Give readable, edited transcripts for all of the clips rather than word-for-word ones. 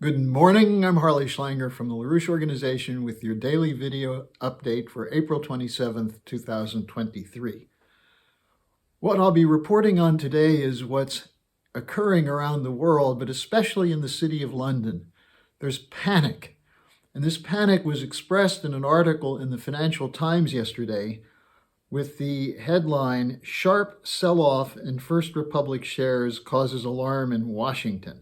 Good morning, I'm Harley Schlanger from the LaRouche Organization with your daily video update for April 27th, 2023. What I'll be reporting on today is what's occurring around the world, but especially in the city of London. There's panic, and this panic was expressed in an article in the Financial Times yesterday with the headline, "Sharp Sell-Off in First Republic Shares Causes Alarm in Washington."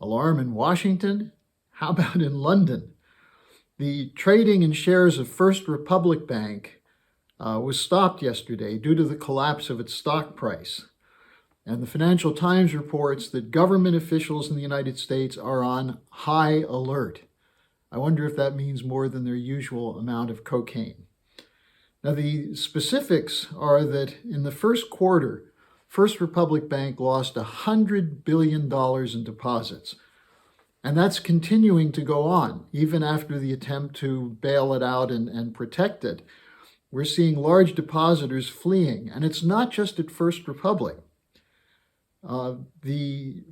Alarm in Washington? How about in London? The trading in shares of First Republic Bank was stopped yesterday due to the collapse of its stock price. And the Financial Times reports that government officials in the United States are on high alert. I wonder if that means more than their usual amount of cocaine. Now, the specifics are that in the first quarter, First Republic Bank lost $100 billion in deposits. And that's continuing to go on, even after the attempt to bail it out and protect it. We're seeing large depositors fleeing, and it's not just at First Republic. The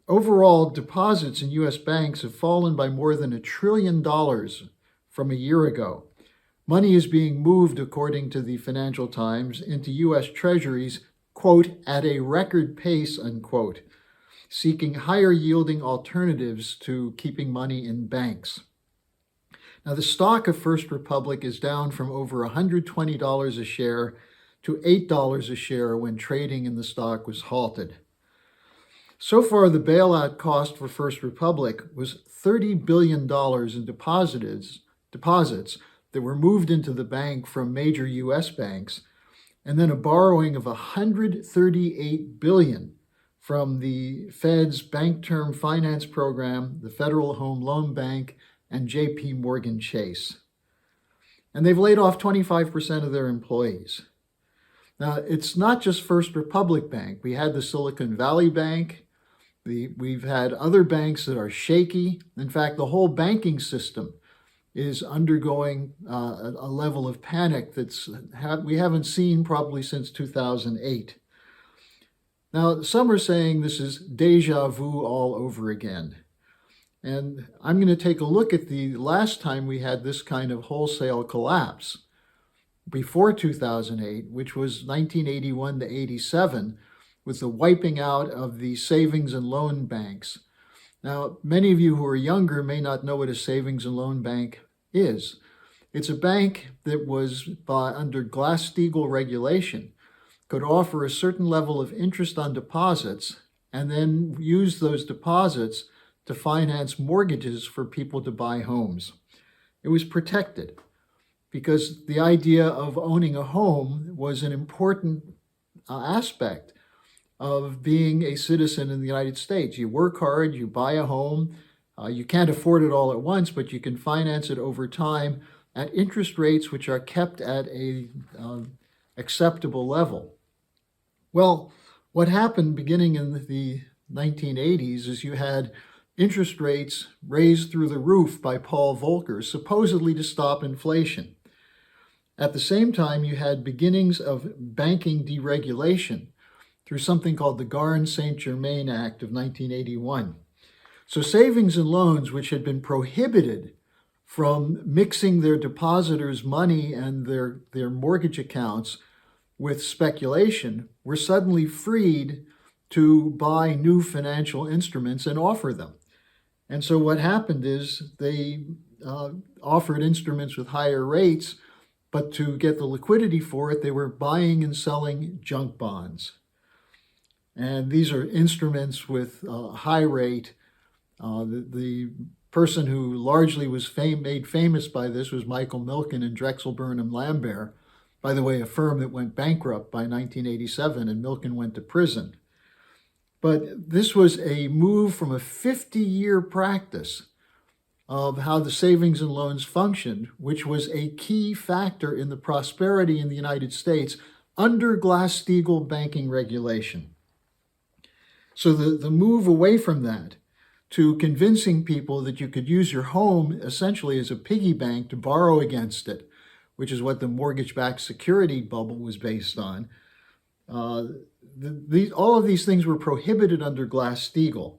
overall deposits in U.S. banks have fallen by more than $1 trillion from a year ago. Money is being moved, according to the Financial Times, into U.S. treasuries, quote, at a record pace, unquote, seeking higher yielding alternatives to keeping money in banks. Now, the stock of First Republic is down from over $120 a share to $8 a share when trading in the stock was halted. So far, the bailout cost for First Republic was $30 billion in deposits that were moved into the bank from major U.S. banks, and then a borrowing of $138 billion from the Fed's Bank Term Finance Program, the Federal Home Loan Bank, and J.P. Morgan Chase. And they've laid off 25% of their employees. Now, it's not just First Republic Bank. We had the Silicon Valley Bank. We've had other banks that are shaky. In fact, the whole banking system is undergoing a level of panic we haven't seen probably since 2008. Now, some are saying this is deja vu all over again. And I'm going to take a look at the last time we had this kind of wholesale collapse before 2008, which was 1981 to 87, with the wiping out of the savings and loan banks. Now, many of you who are younger may not know what a savings and loan bank is. It's a bank that was under Glass-Steagall regulation, could offer a certain level of interest on deposits and then use those deposits to finance mortgages for people to buy homes. It was protected because the idea of owning a home was an important aspect of being a citizen in the United States. You work hard, you buy a home, you can't afford it all at once, but you can finance it over time at interest rates which are kept at a acceptable level. Well, what happened beginning in the 1980s is you had interest rates raised through the roof by Paul Volcker, supposedly to stop inflation. At the same time, you had beginnings of banking deregulation through something called the Garn-St. Germain Act of 1981. So savings and loans, which had been prohibited from mixing their depositors' money and their mortgage accounts with speculation, were suddenly freed to buy new financial instruments and offer them. And so what happened is they offered instruments with higher rates, but to get the liquidity for it, they were buying and selling junk bonds. And these are instruments with high rate. The person who largely was made famous by this was Michael Milken and Drexel Burnham Lambert. By the way, a firm that went bankrupt by 1987, and Milken went to prison. But this was a move from a 50-year practice of how the savings and loans functioned, which was a key factor in the prosperity in the United States under Glass-Steagall banking regulation. So the move away from that to convincing people that you could use your home essentially as a piggy bank to borrow against it, which is what the mortgage-backed security bubble was based on. All of these things were prohibited under Glass-Steagall.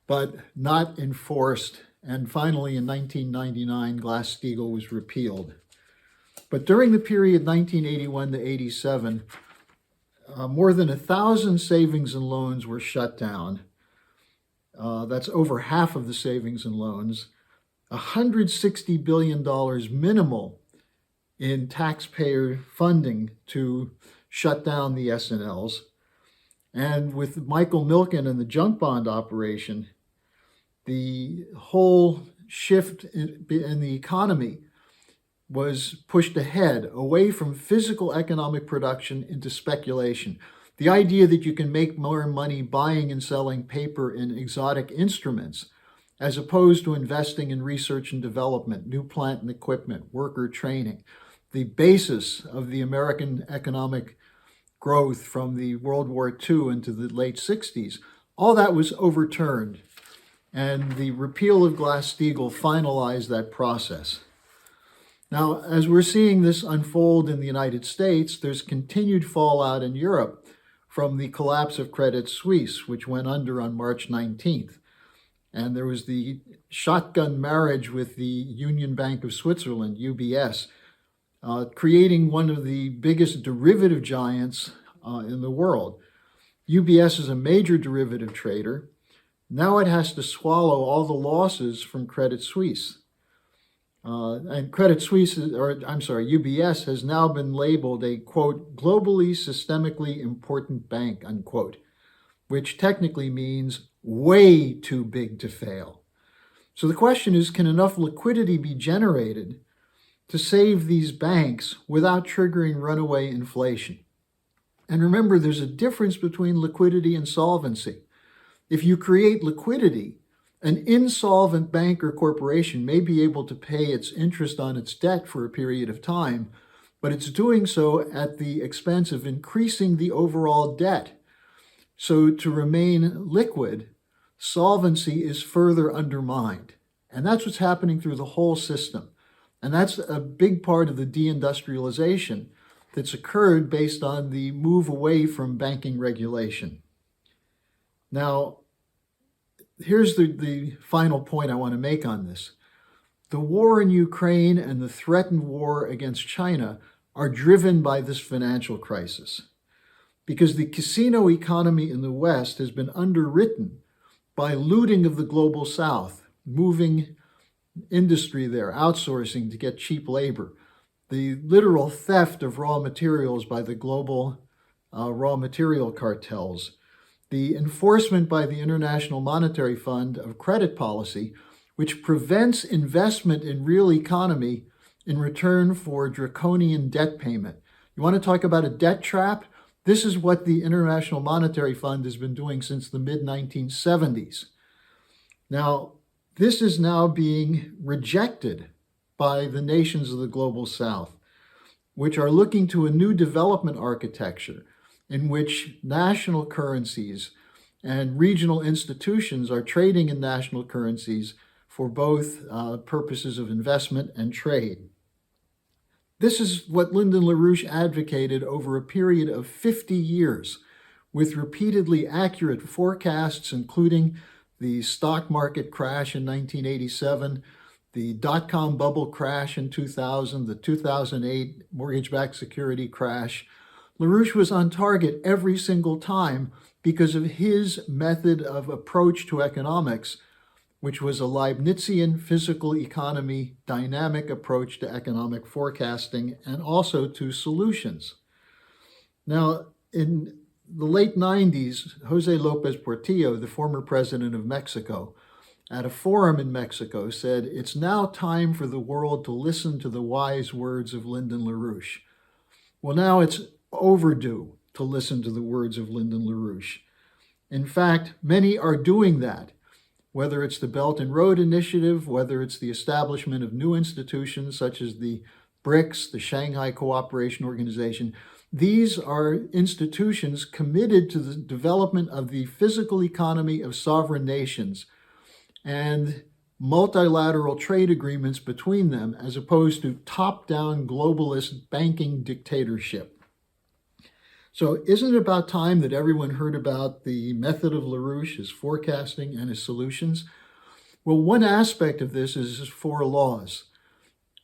but not enforced. And finally, in 1999, Glass-Steagall was repealed. But during the period 1981 to 87, more than 1,000 savings and loans were shut down. That's over half of the savings and loans. $160 billion minimal in taxpayer funding to shut down the S&Ls. And with Michael Milken and the junk bond operation, the whole shift in the economy was pushed ahead, away from physical economic production into speculation. The idea that you can make more money buying and selling paper and exotic instruments, as opposed to investing in research and development, new plant and equipment, worker training, the basis of the American economic growth from the World War II into the late 60s, all that was overturned. And the repeal of Glass-Steagall finalized that process. Now, as we're seeing this unfold in the United States, there's continued fallout in Europe from the collapse of Credit Suisse, which went under on March 19th. And there was the shotgun marriage with the Union Bank of Switzerland, UBS, creating one of the biggest derivative giants in the world. UBS is a major derivative trader. Now it has to swallow all the losses from Credit Suisse. And UBS has now been labeled a, quote, globally systemically important bank, unquote, which technically means way too big to fail. So the question is, can enough liquidity be generated to save these banks without triggering runaway inflation? And remember, there's a difference between liquidity and solvency. If you create liquidity, an insolvent bank or corporation may be able to pay its interest on its debt for a period of time, but it's doing so at the expense of increasing the overall debt. So to remain liquid, solvency is further undermined. And that's what's happening through the whole system. And that's a big part of the deindustrialization that's occurred based on the move away from banking regulation. Now, here's the final point I want to make on this. The war in Ukraine and the threatened war against China are driven by this financial crisis, because the casino economy in the West has been underwritten by looting of the global South, moving industry there, outsourcing to get cheap labor, the literal theft of raw materials by the global raw material cartels, the enforcement by the International Monetary Fund of credit policy, which prevents investment in real economy in return for draconian debt payment. You want to talk about a debt trap? This is what the International Monetary Fund has been doing since the mid-1970s. Now, this is now being rejected by the nations of the global South, which are looking to a new development architecture in which national currencies and regional institutions are trading in national currencies for both purposes of investment and trade. This is what Lyndon LaRouche advocated over a period of 50 years, with repeatedly accurate forecasts, including the stock market crash in 1987, the dot-com bubble crash in 2000, the 2008 mortgage-backed security crash. LaRouche was on target every single time because of his method of approach to economics, which was a Leibnizian physical economy dynamic approach to economic forecasting and also to solutions. Now, in the late 90s, Jose Lopez Portillo, the former president of Mexico, at a forum in Mexico said, "It's now time for the world to listen to the wise words of Lyndon LaRouche." Well, now it's overdue to listen to the words of Lyndon LaRouche. In fact, many are doing that, whether it's the Belt and Road Initiative, whether it's the establishment of new institutions such as the BRICS, the Shanghai Cooperation Organization. These are institutions committed to the development of the physical economy of sovereign nations and multilateral trade agreements between them, as opposed to top-down globalist banking dictatorship. So isn't it about time that everyone heard about the method of LaRouche, his forecasting and his solutions? Well, one aspect of this is his 4 laws.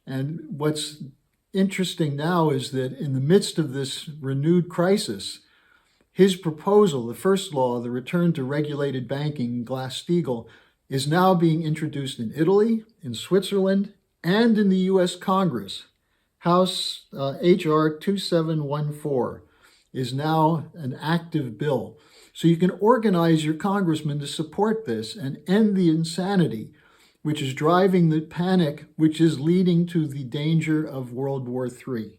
And what's interesting now is that in the midst of this renewed crisis, his proposal, the first law, the return to regulated banking, Glass-Steagall, is now being introduced in Italy, in Switzerland, and in the U.S. Congress. House H.R. 2714 is now an active bill. So you can organize your congressman to support this and end the insanity which is driving the panic, which is leading to the danger of World War III.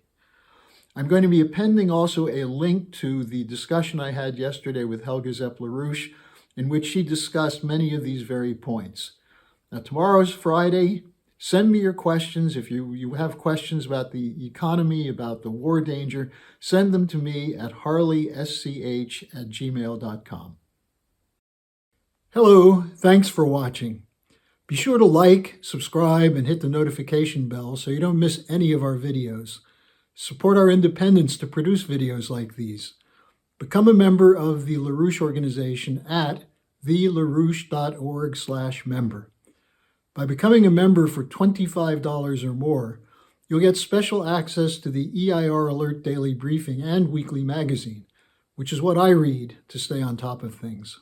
I'm going to be appending also a link to the discussion I had yesterday with Helga Zepp-LaRouche, in which she discussed many of these very points. Now, tomorrow's Friday. Send me your questions. If you have questions about the economy, about the war danger, send them to me at harleysch@gmail.com. Hello, thanks for watching. Be sure to like, subscribe, and hit the notification bell so you don't miss any of our videos. Support our independence to produce videos like these. Become a member of the LaRouche organization at thelarouche.org/member. By becoming a member for $25 or more, you'll get special access to the EIR Alert Daily Briefing and Weekly Magazine, which is what I read to stay on top of things.